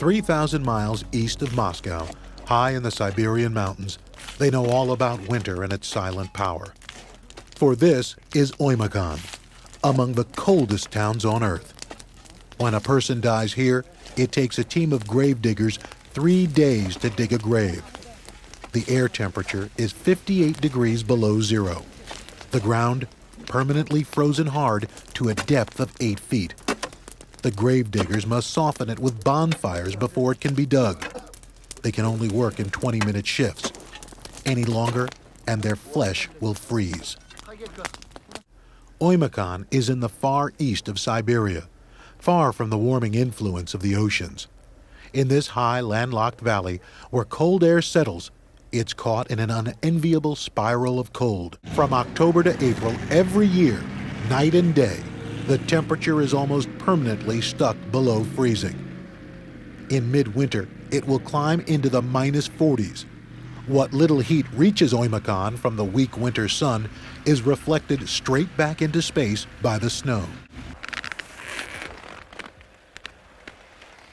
3,000 miles east of Moscow, high in the Siberian mountains, they know all about winter and its silent power. For this is Oimyakon, among the coldest towns on Earth. When a person dies here, it takes a team of grave diggers 3 days to dig a grave. The air temperature is 58 degrees below zero. The ground permanently frozen hard to a depth of 8 feet. The grave diggers must soften it with bonfires before it can be dug. They can only work in 20-minute shifts. Any longer, and their flesh will freeze. Oimyakon is in the far east of Siberia, far from the warming influence of the oceans. In this high, landlocked valley, where cold air settles, it's caught in an unenviable spiral of cold. From October to April every year, night and day, the temperature is almost permanently stuck below freezing. In midwinter, it will climb into the -40s. What little heat reaches Oimyakon from the weak winter sun is reflected straight back into space by the snow.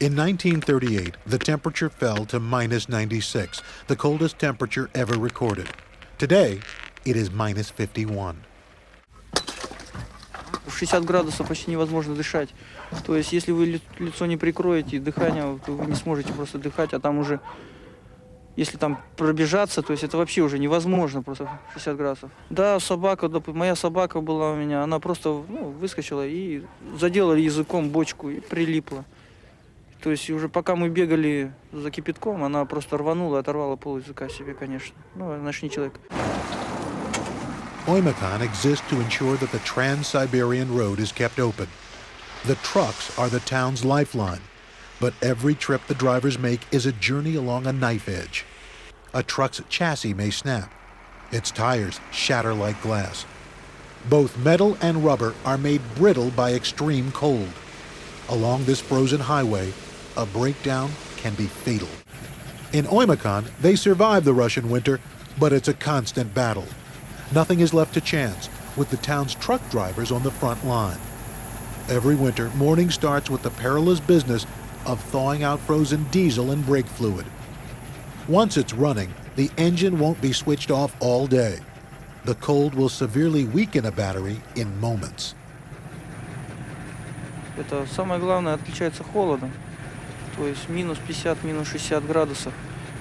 In 1938, the temperature fell to -96, the coldest temperature ever recorded. Today, it is -51. 60 градусов почти невозможно дышать. То есть, если вы лицо не прикроете, дыхание, то вы не сможете просто дыхать, а там уже, если там пробежаться, то есть это вообще уже невозможно, просто 60 градусов. Да, собака, моя собака была у меня, она просто выскочила и задела языком бочку и прилипла. То есть уже пока мы бегали за кипятком, она просто рванула, оторвала пол языка себе, конечно. Ну, она ж не человек. Oimyakon exists to ensure that the Trans-Siberian Road is kept open. The trucks are the town's lifeline, but every trip the drivers make is a journey along a knife edge. A truck's chassis may snap. Its tires shatter like glass. Both metal and rubber are made brittle by extreme cold. Along this frozen highway, a breakdown can be fatal. In Oimyakon, they survive the Russian winter, but it's a constant battle. Nothing is left to chance, with the town's truck drivers on the front line. Every winter, morning starts with the perilous business of thawing out frozen diesel and brake fluid. Once it's running, the engine won't be switched off all day. The cold will severely weaken a battery in moments. Это самое главное, отличается холодом. То есть -50, -60 градусов.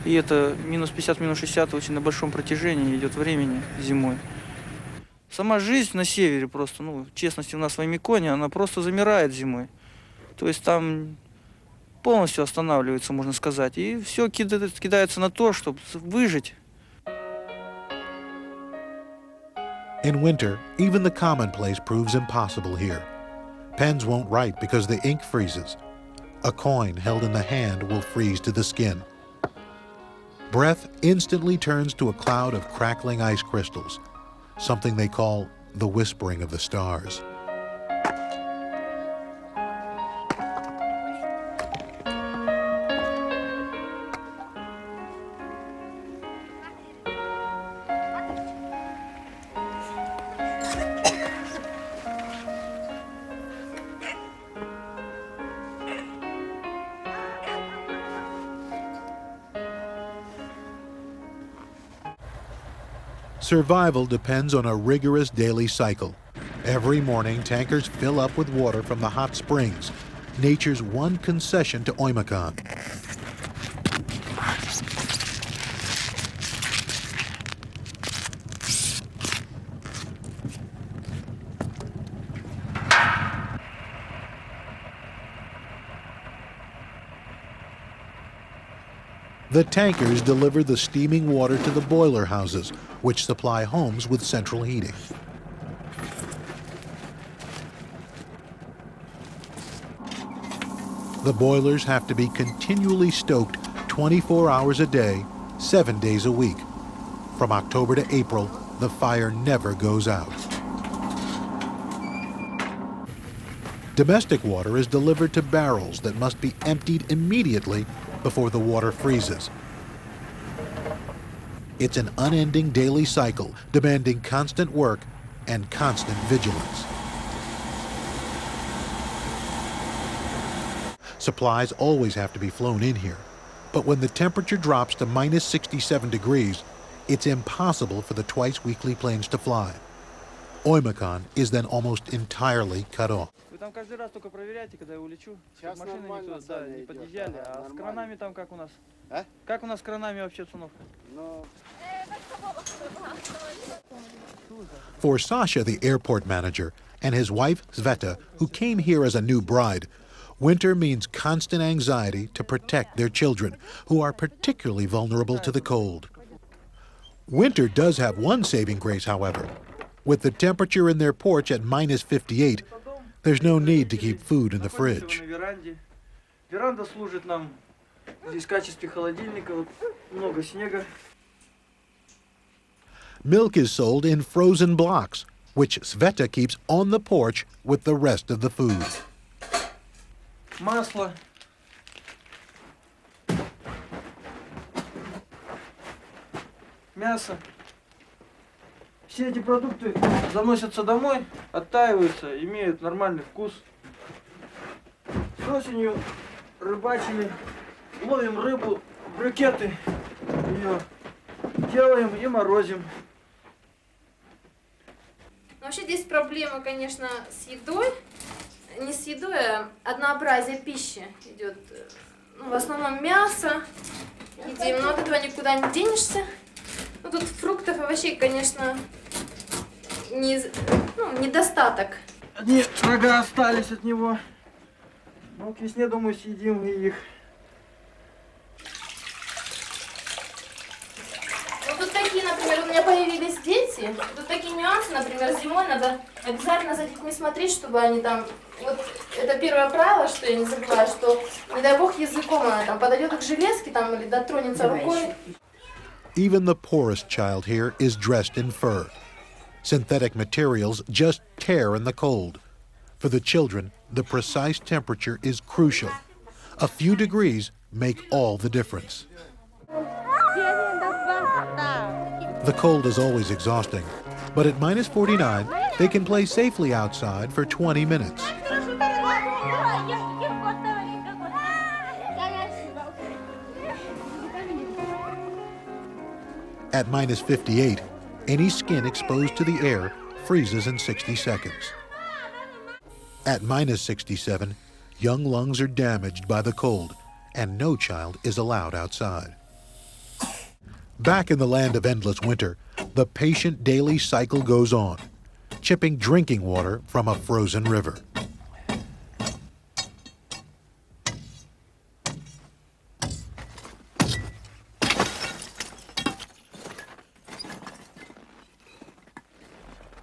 И это -50, -60 очень на большом протяжении идет времени зимой. Сама жизнь на севере просто, в честности, у нас в Oimyakone, она просто замирает зимой. То есть там полностью останавливается, можно сказать. И все кидается на то, чтобы выжить. In winter, even the commonplace proves impossible here. Pens won't write because the ink freezes. A coin held in the hand will freeze to the skin. Breath instantly turns to a cloud of crackling ice crystals, something they call the whispering of the stars. Survival depends on a rigorous daily cycle. Every morning, tankers fill up with water from the hot springs, nature's one concession to Oimyakon. The tankers deliver the steaming water to the boiler houses, which supply homes with central heating. The boilers have to be continually stoked 24 hours a day, 7 days a week. From October to April, the fire never goes out. Domestic water is delivered to barrels that must be emptied immediately before the water freezes. It's an unending daily cycle, demanding constant work and constant vigilance. Supplies always have to be flown in here. But when the temperature drops to minus 67 degrees, it's impossible for the twice-weekly planes to fly. Oimyakon is then almost entirely cut off. Вы там каждый раз только проверяете, когда я улечу? Чтобы машины никто, да, не подъезжали. А с кранами там как у нас? Как у нас с кранами вообще обстановка? For Sasha, the airport manager, and his wife, Sveta, who came here as a new bride, winter means constant anxiety to protect their children, who are particularly vulnerable to the cold. Winter does have one saving grace, however. With the temperature in their porch at minus 58, there's no need to keep food in the fridge. Веранда служит нам здесь в качестве холодильника. Вот много снега. Milk is sold in frozen blocks, which Sveta keeps on the porch with the rest of the food. Масло. Мясо. Все эти продукты заносятся домой, оттаиваются, имеют нормальный вкус. С осенью рыбачили, ловим рыбу, брикеты, ее делаем и морозим. Вообще здесь проблема, конечно, с едой. Не с едой, а однообразие пищи идет. Ну, в основном мясо едим, но от этого никуда не денешься. Ну, тут фруктов и овощей, конечно, недостаток. Одни рога остались от него. Ну, к весне, думаю, съедим и их. Ну, тут такие, например, у меня появились дети. Тут такие нюансы, например, зимой надо обязательно за детьми смотреть, чтобы они там... Вот это первое правило, что я не забываю, что, не дай бог, языком она там подойдет к железке там, или дотронется рукой. Even the poorest child here is dressed in fur. Synthetic materials just tear in the cold. For the children, the precise temperature is crucial. A few degrees make all the difference. The cold is always exhausting, but at minus 49, they can play safely outside for 20 minutes. At minus 58, any skin exposed to the air freezes in 60 seconds. At minus 67, young lungs are damaged by the cold, and no child is allowed outside. Back in the land of endless winter, the patient daily cycle goes on, chipping drinking water from a frozen river.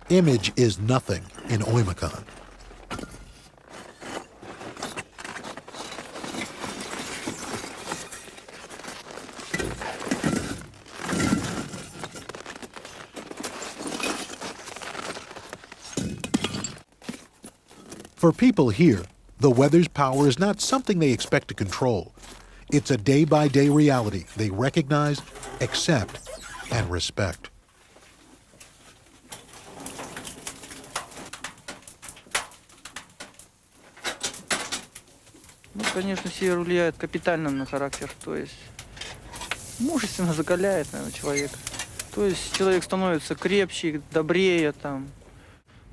Image is nothing in Oimyakon. For people here, the weather's power is not something they expect to control. It's a day-by-day reality they recognize, accept, and respect. Ну, конечно, север влияет капитально на характер, то есть мужественно закаляет, наверное, человека. То есть человек становится крепче, добрее там.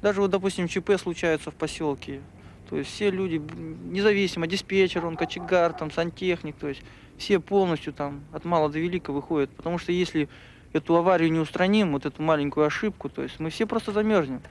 Даже вот, допустим, ЧП случается в поселке. То есть все люди, независимо, диспетчер, он кочегар, там, сантехник, то есть все полностью там от мала до велика выходят. Потому что если эту аварию не устраним, вот эту маленькую ошибку, то есть мы все просто замерзнем.